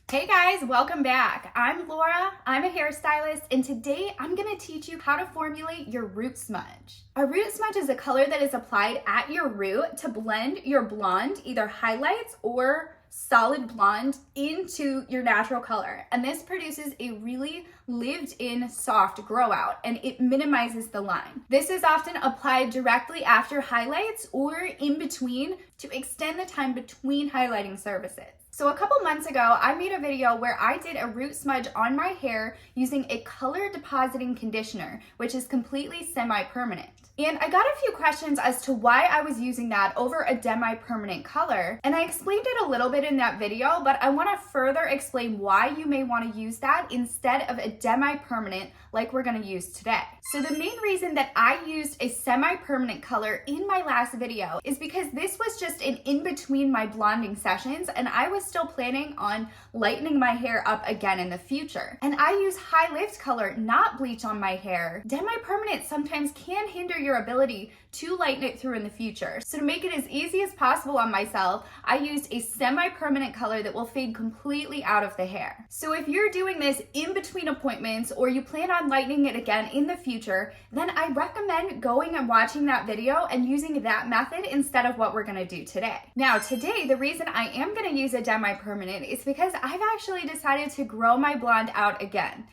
Hey guys, welcome back. I'm Laura, I'm a hairstylist, and today I'm gonna teach you how to formulate your root smudge. A root smudge is a color that is applied at your root to blend your blonde, either highlights or solid blonde, into your natural color. And this produces a really lived-in soft grow out, and it minimizes the line. This is often applied directly after highlights or in between to extend the time between highlighting services. So a couple months ago, I made a video where I did a root smudge on my hair using a color depositing conditioner, which is completely semi-permanent. And I got a few questions as to why I was using that over a demi-permanent color. And I explained it a little bit in that video, but I want to further explain why you may want to use that instead of a demi-permanent like we're going to use today. So the main reason that I used a semi-permanent color in my last video is because this was just an in-between my blonding sessions, and I was still planning on lightening my hair up again in the future. And I use high lift color, not bleach on my hair. Demi-permanent sometimes can hinder your ability to lighten it through in the future. So to make it as easy as possible on myself, I used a semi-permanent color that will fade completely out of the hair. So if you're doing this in between appointments or you plan on lightening it again in the future, then I recommend going and watching that video and using that method instead of what we're gonna do today. Now today, the reason I am gonna use a demi-permanent is because I've actually decided to grow my blonde out again.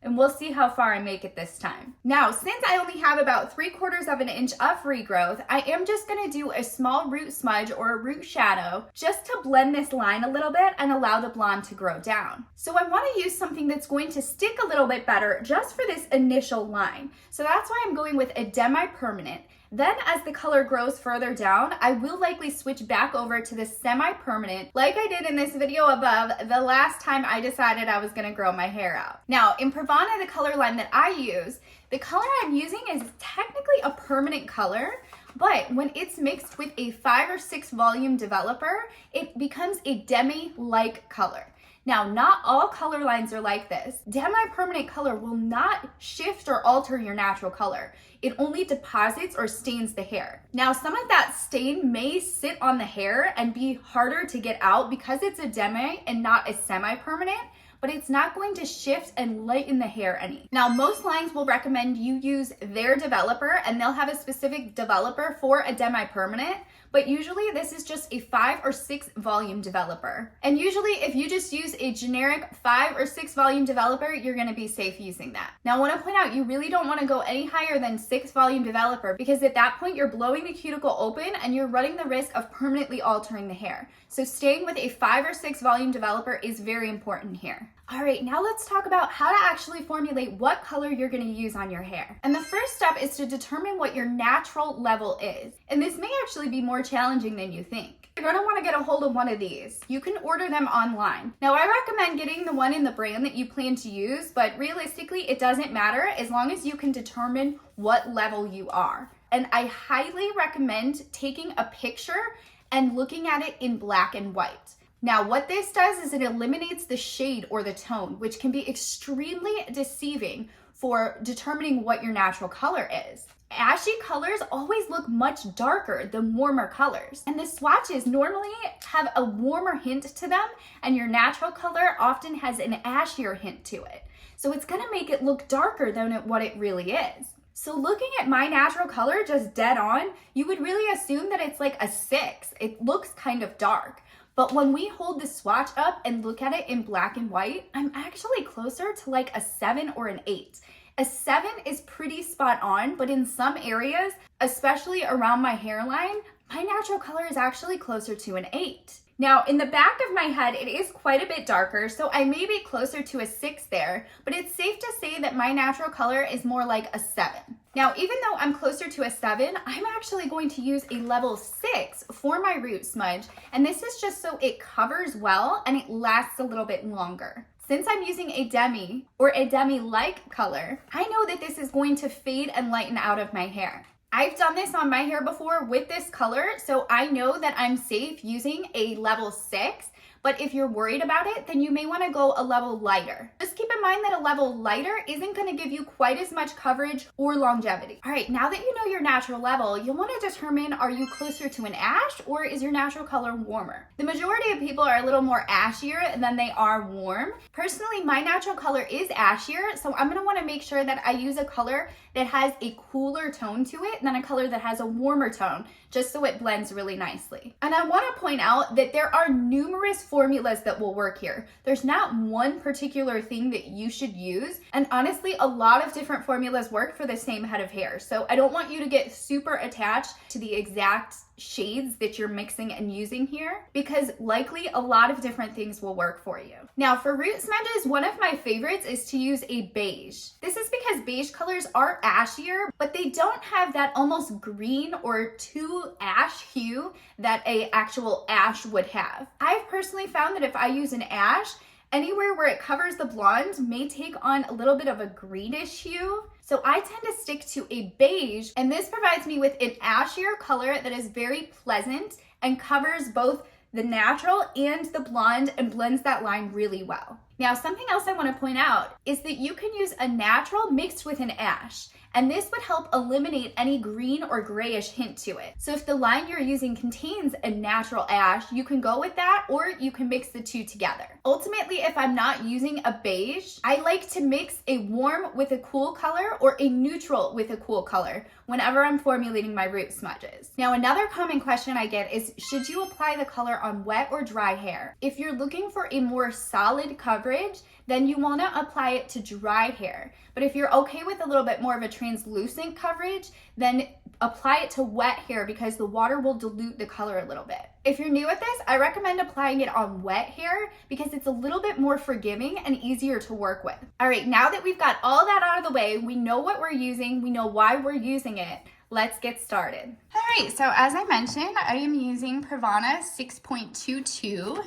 And we'll see how far I make it this time. Now, since I only have about 3/4 of an inch of regrowth, I am just gonna do a small root smudge or a root shadow just to blend this line a little bit and allow the blonde to grow down. So I wanna use something that's going to stick a little bit better just for this initial line. So that's why I'm going with a demi-permanent. Then as the color grows further down, I will likely switch back over to the semi-permanent like I did in this video above the last time I decided I was gonna grow my hair out. Now in Pravana, the color line that I use, the color I'm using is technically a permanent color, but when it's mixed with a 5 or 6 volume developer, it becomes a demi-like color. Now, not all color lines are like this. Demi-permanent color will not shift or alter your natural color. It only deposits or stains the hair. Now, some of that stain may sit on the hair and be harder to get out because it's a demi and not a semi-permanent, but it's not going to shift and lighten the hair any. Now, most lines will recommend you use their developer, and they'll have a specific developer for a demi-permanent, but usually this is just a 5 or 6 volume developer. And usually if you just use a generic 5 or 6 volume developer, you're gonna be safe using that. Now I wanna point out, you really don't wanna go any higher than 6 volume developer, because at that point you're blowing the cuticle open and you're running the risk of permanently altering the hair. So staying with a 5 or 6 volume developer is very important here. All right, now let's talk about how to actually formulate what color you're gonna use on your hair. And the first step is to determine what your natural level is. And this may actually be more challenging than you think. You're gonna wanna get a hold of one of these. You can order them online. Now I recommend getting the one in the brand that you plan to use, but realistically it doesn't matter as long as you can determine what level you are. And I highly recommend taking a picture and looking at it in black and white. Now, what this does is it eliminates the shade or the tone, which can be extremely deceiving for determining what your natural color is. Ashy colors always look much darker than warmer colors, and the swatches normally have a warmer hint to them, and your natural color often has an ashier hint to it. So it's gonna make it look darker than what it really is. So looking at my natural color just dead on, you would really assume that it's like a 6. It looks kind of dark. But when we hold the swatch up and look at it in black and white, I'm actually closer to like a 7 or an 8. A 7 is pretty spot on, but in some areas, especially around my hairline, my natural color is actually closer to an 8. Now, in the back of my head, it is quite a bit darker, so I may be closer to a 6 there, but it's safe to say that my natural color is more like a 7. Now, even though I'm closer to a 7, I'm actually going to use a level 6 for my root smudge, and this is just so it covers well and it lasts a little bit longer. Since I'm using a demi or a demi-like color, I know that this is going to fade and lighten out of my hair. I've done this on my hair before with this color, so I know that I'm safe using a level 6, but if you're worried about it, then you may want to go a level lighter. Just keep in mind that a level lighter isn't going to give you quite as much coverage or longevity. All right, now that you know your natural level, you'll want to determine, are you closer to an ash or is your natural color warmer? The majority of people are a little more ashier than they are warm. Personally, my natural color is ashier, so I'm going to want to make sure that I use a color that has a cooler tone to it than a color that has a warmer tone, just so it blends really nicely. And I want to point out that there are numerous formulas that will work here. There's not one particular thing that you should use, and honestly, a lot of different formulas work for the same head of hair. So I don't want you to get super attached to the exact shades that you're mixing and using here, because likely a lot of different things will work for you. Now for root smudges, one of my favorites is to use a beige. This is because beige colors are ashier, but they don't have that almost green or too ash hue that a actual ash would have. I've personally found that if I use an ash, anywhere where it covers the blonde may take on a little bit of a greenish hue. So I tend to stick to a beige, and this provides me with an ashier color that is very pleasant and covers both the natural and the blonde and blends that line really well. Now, something else I want to point out is that you can use a natural mixed with an ash, and this would help eliminate any green or grayish hint to it. So if the line you're using contains a natural ash, you can go with that, or you can mix the two together. Ultimately, if I'm not using a beige, I like to mix a warm with a cool color or a neutral with a cool color whenever I'm formulating my root smudges. Now, another common question I get is, should you apply the color on wet or dry hair? If you're looking for a more solid coverage, then you want to apply it to dry hair. But if you're okay with a little bit more of a translucent coverage, then apply it to wet hair because the water will dilute the color a little bit. If you're new at this, I recommend applying it on wet hair because it's a little bit more forgiving and easier to work with. All right, now that we've got all that out of the way, we know what we're using, we know why we're using it. Let's get started. All right, so as I mentioned, I am using Pravana 6.22.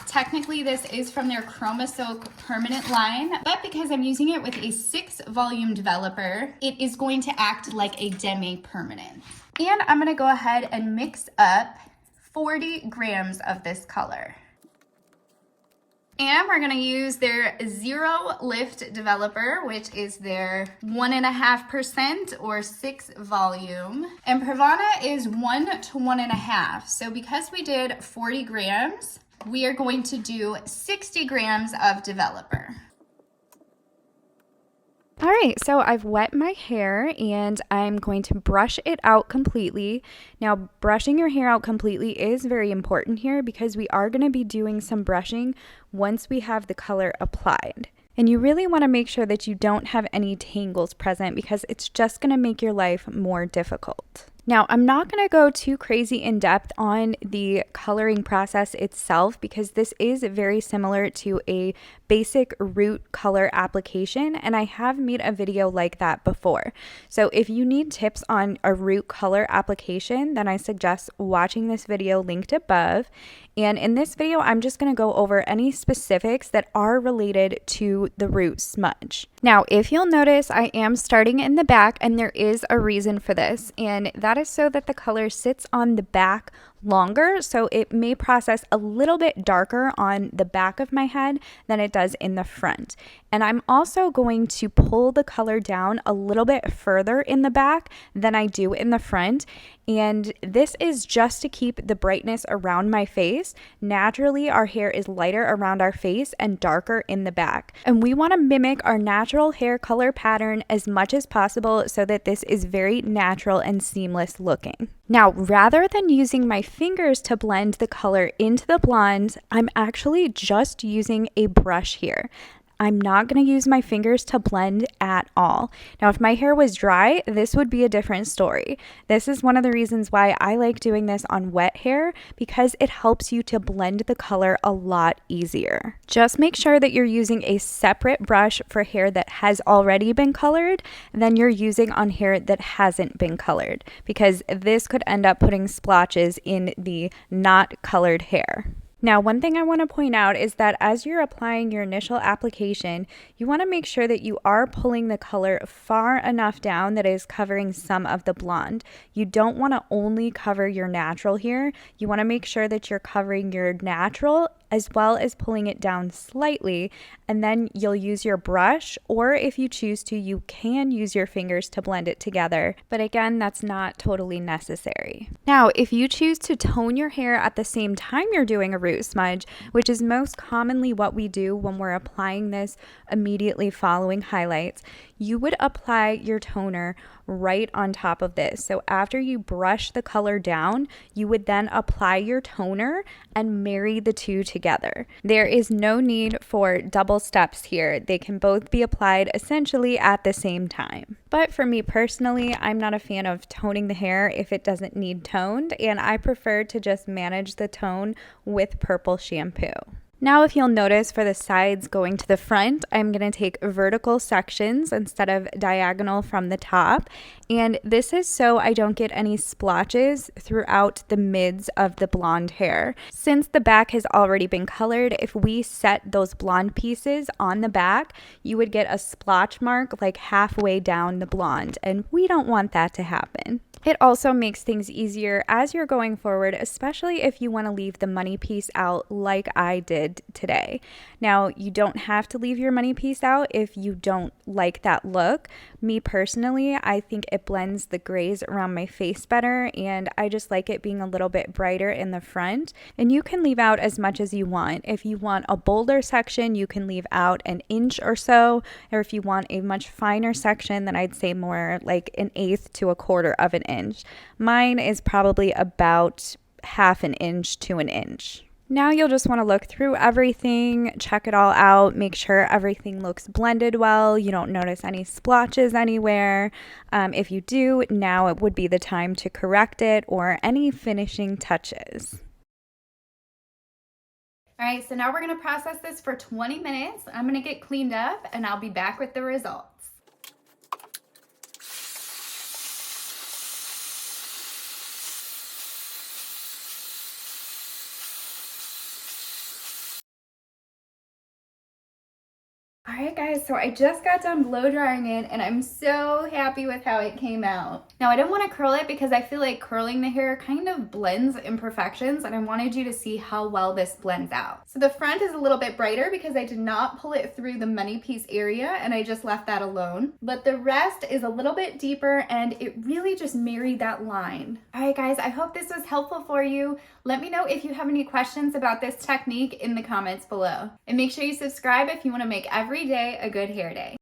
Technically, this is from their Chroma Soak Permanent line, but because I'm using it with a 6-volume developer, it is going to act like a demi-permanent. And I'm gonna go ahead and mix up 40 grams of this color. And we're gonna use their Zero Lift developer, which is their 1.5% or 6 volume. And Pravana is 1 to 1.5. So because we did 40 grams, we are going to do 60 grams of developer. All right, so I've wet my hair and I'm going to brush it out completely. Now, brushing your hair out completely is very important here because we are going to be doing some brushing once we have the color applied. And you really want to make sure that you don't have any tangles present because it's just going to make your life more difficult. Now, I'm not going to go too crazy in depth on the coloring process itself because this is very similar to a basic root color application, and I have made a video like that before. So if you need tips on a root color application, then I suggest watching this video linked above. And in this video, I'm just going to go over any specifics that are related to the root smudge. Now, if you'll notice, I am starting in the back, and there is a reason for this, and that is so that the color sits on the back longer, so it may process a little bit darker on the back of my head than it does in the front. And I'm also going to pull the color down a little bit further in the back than I do in the front. And this is just to keep the brightness around my face. Naturally, our hair is lighter around our face and darker in the back. And we want to mimic our natural hair color pattern as much as possible so that this is very natural and seamless looking. Now, rather than using my fingers to blend the color into the blonde, I'm actually just using a brush here. I'm not going to use my fingers to blend at all. Now, if my hair was dry, this would be a different story. This is one of the reasons why I like doing this on wet hair because it helps you to blend the color a lot easier. Just make sure that you're using a separate brush for hair that has already been colored than you're using on hair that hasn't been colored, because this could end up putting splotches in the not colored hair. Now, one thing I want to point out is that as you're applying your initial application, you want to make sure that you are pulling the color far enough down that it is covering some of the blonde. You don't want to only cover your natural here. You want to make sure that you're covering your natural as well as pulling it down slightly, and then you'll use your brush, or if you choose to, you can use your fingers to blend it together. But again, that's not totally necessary. Now, if you choose to tone your hair at the same time you're doing a root smudge, which is most commonly what we do when we're applying this immediately following highlights, you would apply your toner right on top of this. So after you brush the color down, you would then apply your toner and marry the two together. There is no need for double steps here. They can both be applied essentially at the same time. But for me personally, I'm not a fan of toning the hair if it doesn't need toned, and I prefer to just manage the tone with purple shampoo. Now, if you'll notice for the sides going to the front, I'm going to take vertical sections instead of diagonal from the top. And this is so I don't get any splotches throughout the mids of the blonde hair. Since the back has already been colored, if we set those blonde pieces on the back, you would get a splotch mark like halfway down the blonde. And we don't want that to happen. It also makes things easier as you're going forward, especially if you want to leave the money piece out like I did today. Now, you don't have to leave your money piece out if you don't like that look. Me personally, I think it blends the grays around my face better, and I just like it being a little bit brighter in the front. And you can leave out as much as you want. If you want a bolder section, you can leave out an inch or so, or if you want a much finer section, then I'd say more like 1/8 to 1/4 of an inch. Mine is probably about 1/2 inch to 1 inch. Now you'll just want to look through everything, check it all out, make sure everything looks blended well, you don't notice any splotches anywhere. If you do, now it would be the time to correct it or any finishing touches. All right, so now we're gonna process this for 20 minutes. I'm gonna get cleaned up and I'll be back with the results. All right guys, so I just got done blow drying it and I'm so happy with how it came out. Now I didn't want to curl it because I feel like curling the hair kind of blends imperfections, and I wanted you to see how well this blends out. So the front is a little bit brighter because I did not pull it through the money piece area and I just left that alone. But the rest is a little bit deeper and it really just married that line. All right guys, I hope this was helpful for you. Let me know if you have any questions about this technique in the comments below. And make sure you subscribe if you want to make every day a good hair day.